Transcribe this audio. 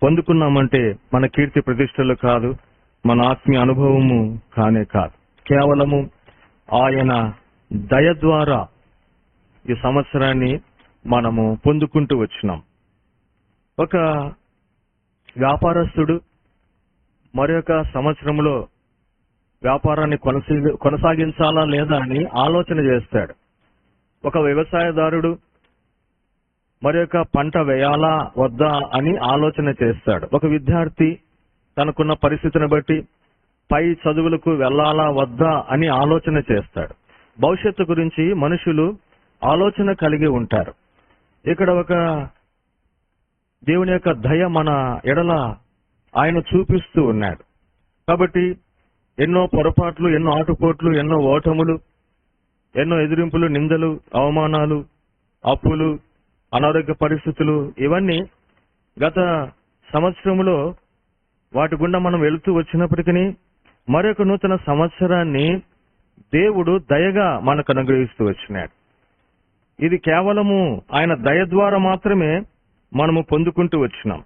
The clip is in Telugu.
పొందుకున్నామంటే మన కీర్తి ప్రతిష్టలు కాదు, మన ఆత్మీయ అనుభవము కానే కాదు. కేవలము ఆయన దయ ద్వారా ఈ సంవత్సరాన్ని మనము పొందుకుంటూ వచ్చినాం. ఒక వ్యాపారస్తుడు మరొక సంవత్సరంలో వ్యాపారాన్ని కొనసాగించాలా లేదా అని ఆలోచన చేస్తాడు. ఒక వ్యవసాయదారుడు మరొక పంట వేయాలా వద్దా అని ఆలోచన చేస్తాడు. ఒక విద్యార్థి తనకున్న పరిస్థితిని బట్టి పై చదువులకు వెళ్లాలా వద్దా అని ఆలోచన చేస్తాడు. భవిష్యత్తు గురించి మనుషులు ఆలోచన కలిగి ఉంటారు. ఇక్కడ ఒక దేవుని యొక్క దయ మన ఎడల ఆయన చూపిస్తూ ఉన్నాడు. కాబట్టి ఎన్నో పొరపాట్లు, ఎన్నో ఆటుపోట్లు, ఎన్నో ఓటములు, ఎన్నో ఎదిరింపులు, నిందలు, అవమానాలు, అప్పులు, అనారోగ్య పరిస్థితులు, ఇవన్నీ గత సంవత్సరంలో వాటి గుండా మనం వెళుతూ వచ్చినప్పటికీ మరొక నూతన సంవత్సరాన్ని దేవుడు దయగా మనకు అనుగ్రహిస్తూ వచ్చినాడు. ఇది కేవలము ఆయన దయ ద్వారా మాత్రమే మనము పొందుకుంటూ వచ్చినాం.